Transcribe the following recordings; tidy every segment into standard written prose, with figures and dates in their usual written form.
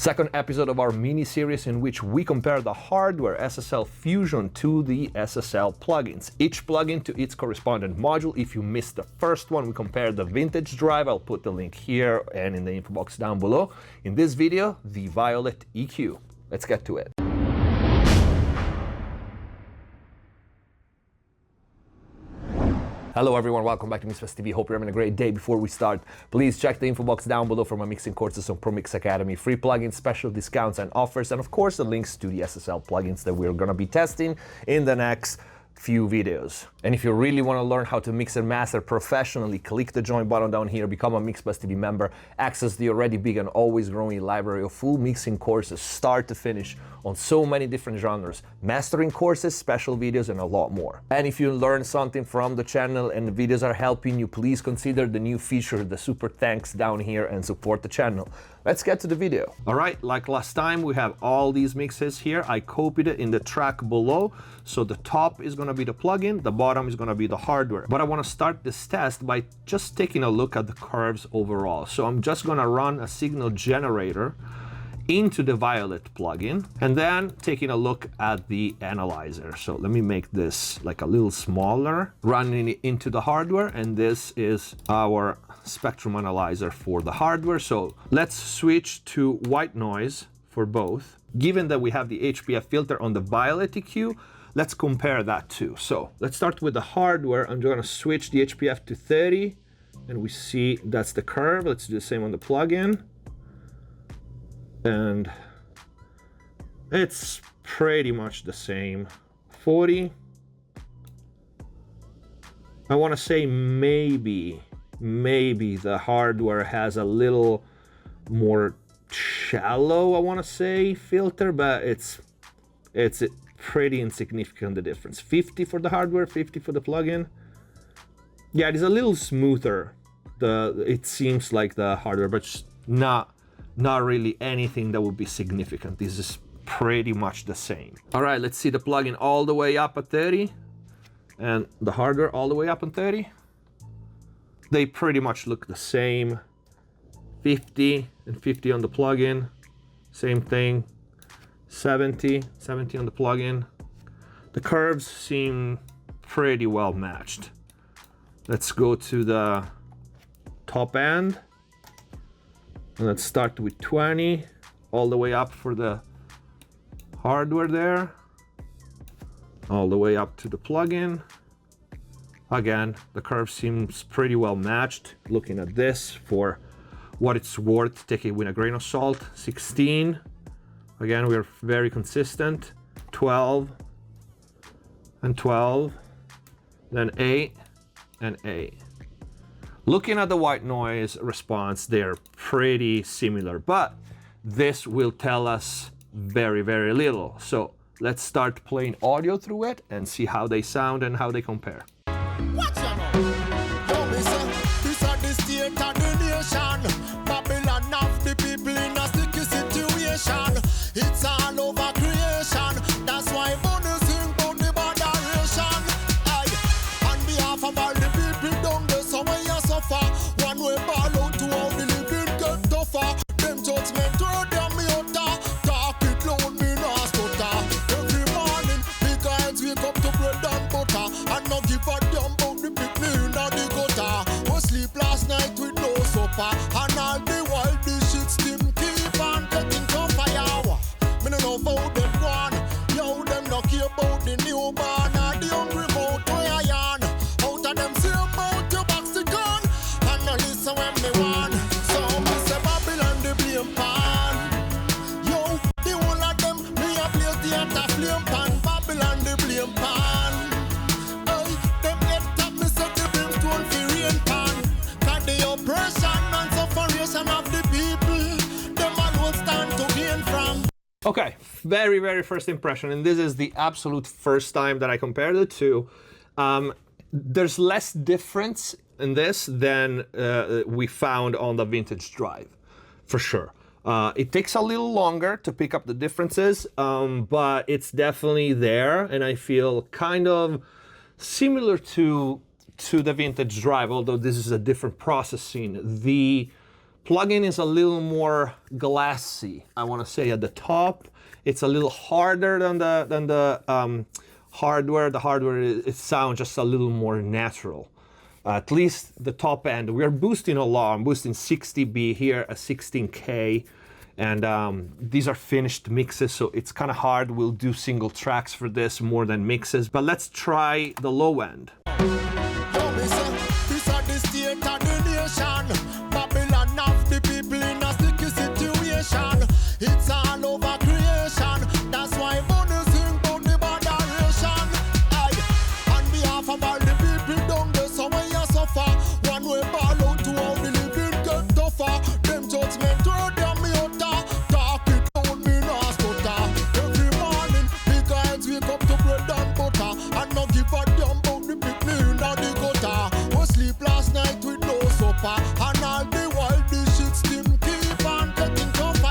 Second episode of our mini-series in which we compare the hardware SSL Fusion to the SSL plugins. Each plugin to its correspondent module. If you missed the first one, we compared the vintage drive. I'll put the link here and in the info box down below. In this video, the Violet EQ. Let's get to it. Hello everyone, welcome back to MixFest TV. Hope you're having a great day. Before we start, please check the info box down below for my mixing courses on Pro Mix Academy, free plugins, special discounts and offers, and of course the links to the SSL plugins that we're gonna be testing in the next few videos. And if you really want to learn how to mix and master professionally, click the join button down here, become a MixFest TV member, access the already big and always growing library of full mixing courses, start to finish, on so many different genres, mastering courses, special videos, and a lot more. And if you learn something from the channel and the videos are helping you, please consider the new feature, the super thanks down here, and support the channel. Let's get to the video. All right, like last time, we have all these mixes here. I copied it in the track below. So the top is gonna be the plugin, the bottom is gonna be the hardware. But I wanna start this test by just taking a look at the curves overall. So I'm just gonna run a signal generator into the Violet plugin and then taking a look at the analyzer. So let me make this like a little smaller, running it into the hardware, and this is our spectrum analyzer for the hardware. So let's switch to white noise for both. Given that we have the HPF filter on the Violet EQ, let's compare that too. So let's start with the hardware. I'm gonna switch the HPF to 30 and we see that's the curve. Let's do the same on the plugin. And it's pretty much the same. 40. I want to say maybe the hardware has a little more shallow, I want to say, filter, but it's pretty insignificant, the difference. 50 for the hardware, 50 for the plugin. Yeah, it is a little smoother. It seems like the hardware, but just not really anything that would be significant. This is pretty much the same. All right, let's see the plugin all the way up at 30 and the hardware all the way up at 30. They pretty much look the same. 50 and 50 on the plugin, same thing. 70 on the plugin. The curves seem pretty well matched. Let's go to the top end. And let's start with 20 all the way up for the hardware there, all the way up to the plugin. Again, the curve seems pretty well matched. Looking at this for what it's worth, take it with a grain of salt. 16, again, we're very consistent. 12 and 12, then 8 and 8. Looking at the white noise response, they're pretty similar, but this will tell us very, very little. So let's start playing audio through it and see how they sound and how they compare. Watch out now. Yo, me say, this are the state of the nation. Babylon of the people in a sticky situation. It's all over creation. That's why Bonnie sing about the moderation. On behalf of all the people down there, so when you suffer, one way ball out to all the living get tougher. Them judgment throw them yota. Talk it loud, me no stutter. Every morning, big guys wake up to bread and butter. And no give a damn about the picnic in the gutter. We sleep last night with no supper. And all the while the shit steam keep on getting tougher, yo. Me no know about them one. Yo, them no care about the newborn or the hungry mouth where I yarn. Out of them same mouth you box the gun. And no listen when me want. So me say Babylon the blame pan. Yo, the whole of them me a place the enter flame pan. Babylon the blame pan. Hey, them get top me set the brimstone for rain pan. Cause the oppression and sufferation of the people, them alone stand to gain from. Okay, very, very first impression, and this is the absolute first time that I compared the two. There's less difference in this than we found on the vintage drive, for sure. It takes a little longer to pick up the differences, but it's definitely there, and I feel kind of similar to the vintage drive, although this is a different processing. The Plugin is a little more glassy, I want to say, at the top. It's a little harder than the hardware. The hardware, it sounds just a little more natural. At least the top end. We are boosting a lot. I'm boosting 6 dB here, a 16K. And these are finished mixes, so it's kind of hard. We'll do single tracks for this more than mixes. But let's try the low end. It's all over creation. That's why money sing about the moderation. On behalf of all the people down there, so when you suffer, one way ball out to all the living get tougher. Them judgment word them me utter. Talk it down me no stutter. Every morning, big guys wake up to bread and butter. And no give a damn about the picnic in the gutter. We sleep last night with no supper. And all the while the shit steam keep on getting tougher.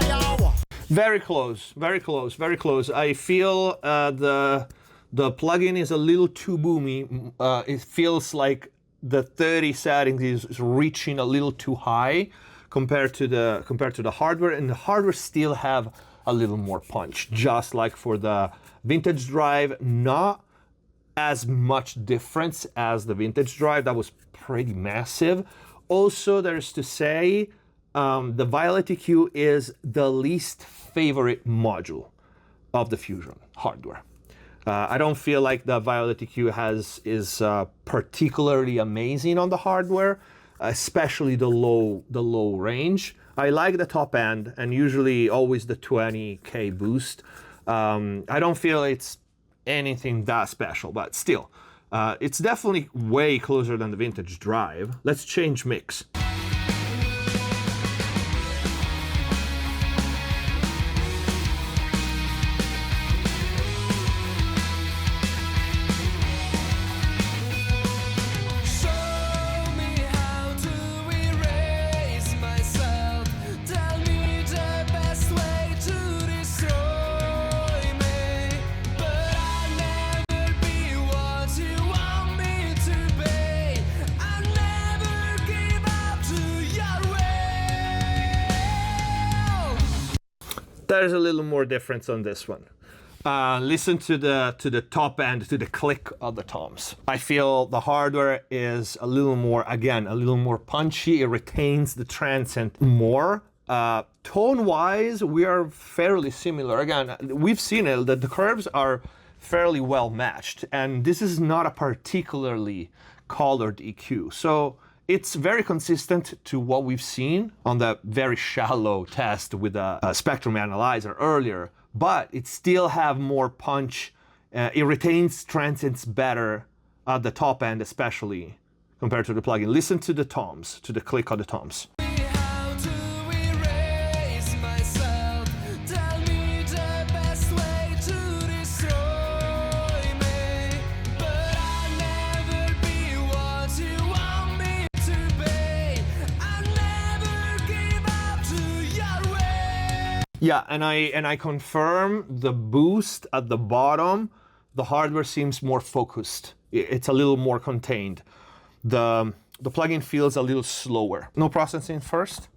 Very close, very close, very close. I feel the plugin is a little too boomy. It feels like the 30 settings is reaching a little too high compared to the hardware, and the hardware still have a little more punch. Just like for the vintage drive, not as much difference as the vintage drive. That was pretty massive. Also, there's to say, the Violet EQ is the least favorite module of the Fusion hardware. I don't feel like the Violet EQ is particularly amazing on the hardware, especially the low range. I like the top end and usually always the 20K boost. I don't feel it's anything that special, but still, it's definitely way closer than the vintage drive. Let's change mix. There's a little more difference on this one. Listen to the top end, to the click of the toms. I feel the hardware is a little more, again, a little more punchy. It retains the transient more. Tone-wise, we are fairly similar. Again, we've seen it, that the curves are fairly well matched, and this is not a particularly colored EQ. So it's very consistent to what we've seen on the very shallow test with a spectrum analyzer earlier, but it still have more punch. It retains transients better at the top end, especially compared to the plugin. Listen to the toms, to the click of the toms. Yeah, and I confirm the boost at the bottom, the hardware seems more focused. It's a little more contained. The plugin feels a little slower. No processing first.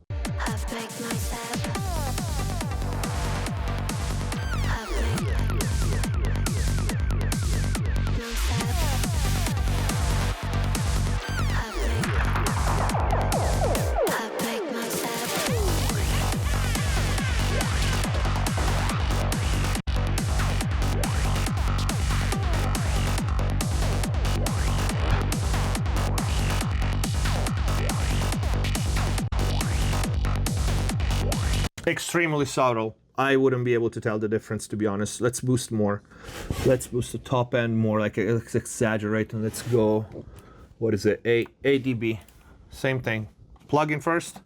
Extremely subtle. I wouldn't be able to tell the difference, to be honest. Let's boost more. Let's boost the top end more, like let's exaggerate, and let's go, what is it, 8 dB. Same thing. Plug-in first.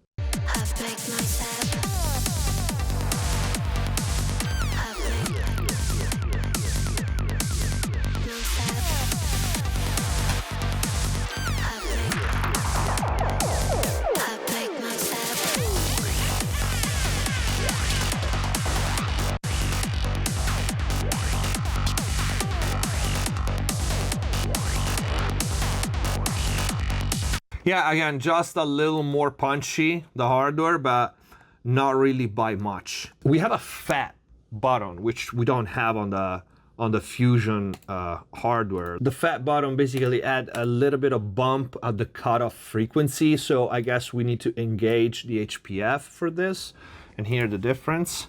Yeah, again, just a little more punchy, the hardware, but not really by much. We have a fat button, which we don't have on the Fusion hardware. The fat button basically add a little bit of bump at the cutoff frequency, so I guess we need to engage the HPF for this and hear the difference.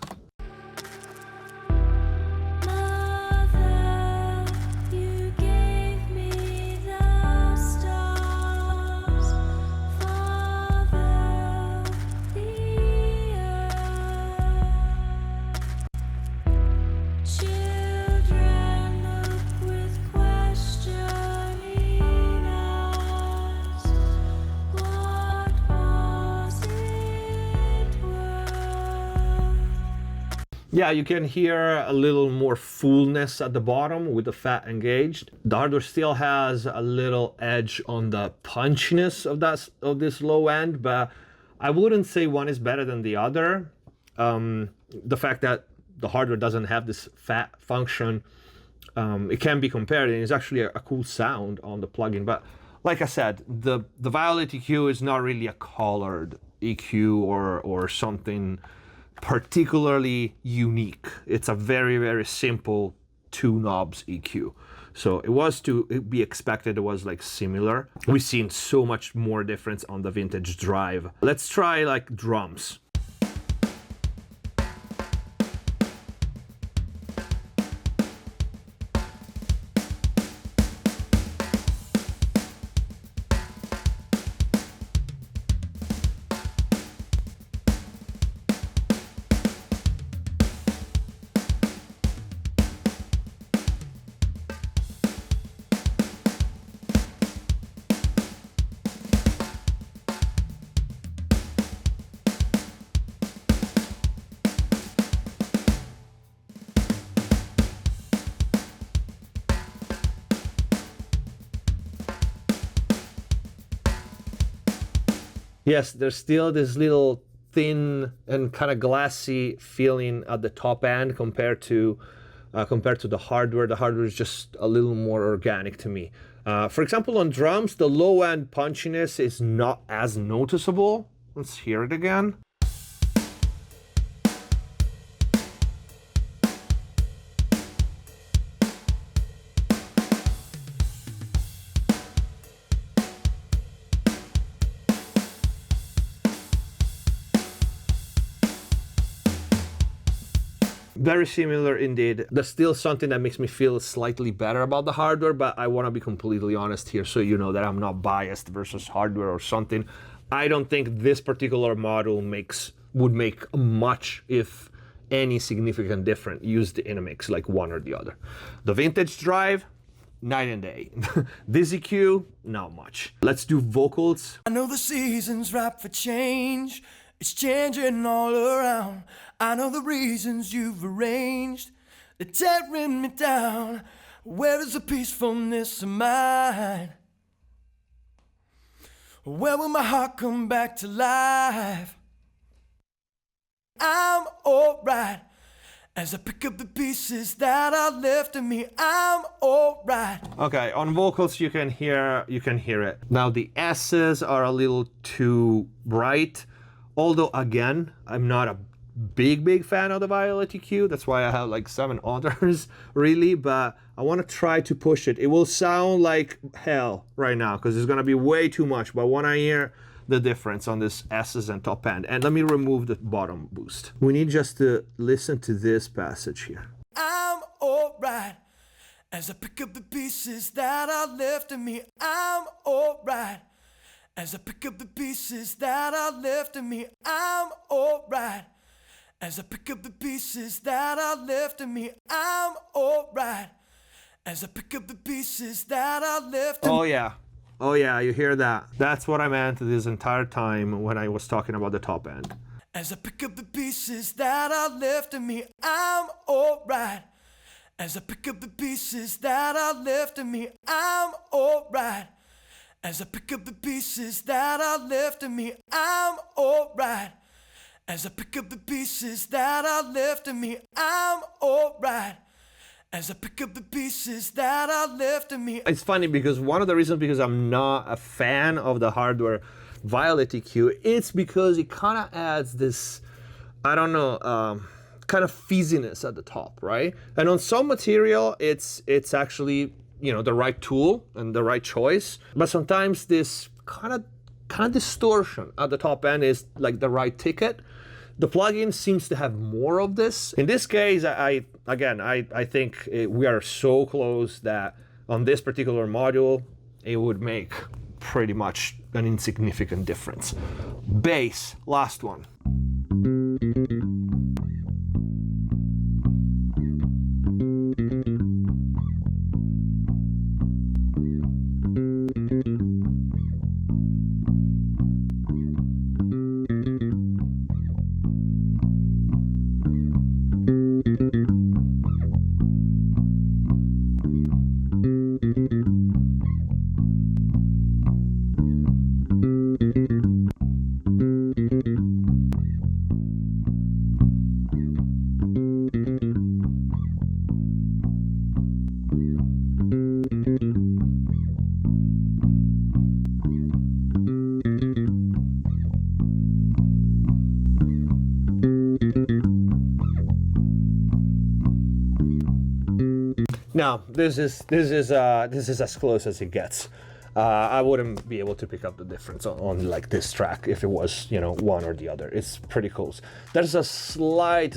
Yeah, you can hear a little more fullness at the bottom with the fat engaged. The hardware still has a little edge on the punchiness of this low end, but I wouldn't say one is better than the other. The fact that the hardware doesn't have this fat function, it can be compared, and it's actually a cool sound on the plugin. But like I said, the Violet EQ is not really a colored EQ or something particularly unique. It's a very, very simple 2 knobs EQ. So it was to be expected, it was like similar. We've seen so much more difference on the vintage drive. Let's try like drums. Yes, there's still this little thin and kind of glassy feeling at the top end compared to the hardware. The hardware is just a little more organic to me. For example, on drums, the low end punchiness is not as noticeable. Let's hear it again. Very similar indeed. There's still something that makes me feel slightly better about the hardware, but I want to be completely honest here so you know that I'm not biased versus hardware or something. I don't think this particular model would make much, if any, significant difference used in a mix, like one or the other. The vintage drive, night and day. This EQ, not much. Let's do vocals. I know the season's ripe for change. It's changing all around. I know the reasons you've arranged. They're tearing me down. Where is the peacefulness of mine? Where will my heart come back to life? I'm alright. As I pick up the pieces that are left of me, I'm alright. Okay, on vocals you can hear it. Now the S's are a little too bright. Although again, I'm not a big fan of the Violet EQ. That's why I have like 7 others really, but I want to try to push it. It will sound like hell right now because it's gonna be way too much, but I want to hear the difference on this S's and top end. And let me remove the bottom boost. We need just to listen to this passage here. I'm alright. As I pick up the pieces that are left of me, I'm alright. As I pick up the pieces that are left of me, I'm alright. As I pick up the pieces that are left of me, I'm alright. As I pick up the pieces that are left of me. Oh yeah, you hear that? That's what I meant this entire time when I was talking about the top end. As I pick up the pieces that are left of me, I'm alright. As I pick up the pieces that are left of me, I'm alright. As I pick up the pieces that are left of me, I'm alright. As I pick up the pieces that are left of me, I'm alright. as I pick up the pieces that are left of me. It's funny because one of the reasons because I'm not a fan of the hardware violet EQ, it's because it kind of adds this, I don't know, kind of fizziness at the top, right? And on some material, it's actually, you know, the right tool and the right choice. But sometimes this kind of distortion at the top end is like the right ticket. The plugin seems to have more of this. In this case, I think we are so close that on this particular module, it would make pretty much an insignificant difference. Bass, last one. Now, this is as close as it gets. I wouldn't be able to pick up the difference on like this track if it was, you know, one or the other. It's pretty close. There's a slight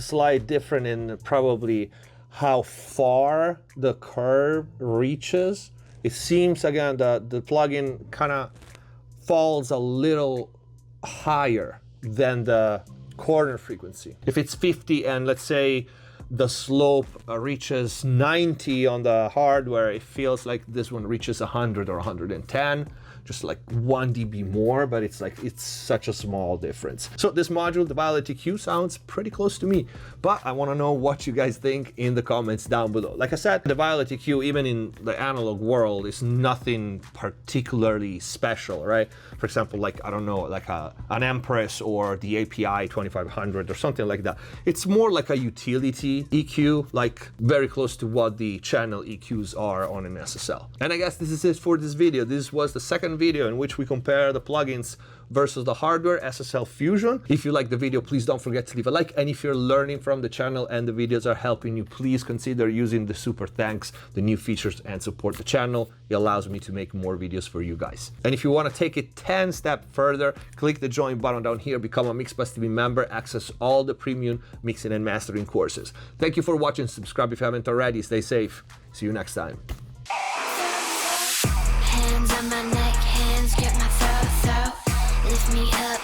difference in probably how far the curve reaches. It seems again that the plugin kind of falls a little higher than the corner frequency. If it's 50 and let's say the slope reaches 90 on the hardware, it feels like this one reaches 100 or 110, just like 1 dB more, but it's like, it's such a small difference. So this module, the Violet EQ, sounds pretty close to me, but I want to know what you guys think in the comments down below. Like I said, the Violet EQ, even in the analog world, is nothing particularly special, right? For example, like, I don't know, like an Empress or the API 2500 or something like that. It's more like a utility EQ, like very close to what the channel EQs are on an SSL. And I guess this is it for this video. This was the second video in which we compare the plugins versus the hardware SSL Fusion. If you like the video, please don't forget to leave a like. And if you're learning from the channel and the videos are helping you, please consider using the super thanks, the new features, and support the channel. It allows me to make more videos for you guys. And if you want to take it 10 steps further, click the join button down here, become a MixBus TV member, access all the premium mixing and mastering courses. Thank you for watching. Subscribe if you haven't already. Stay safe. See you next time. Hands on my neck, hands grip my throat. Lift me up.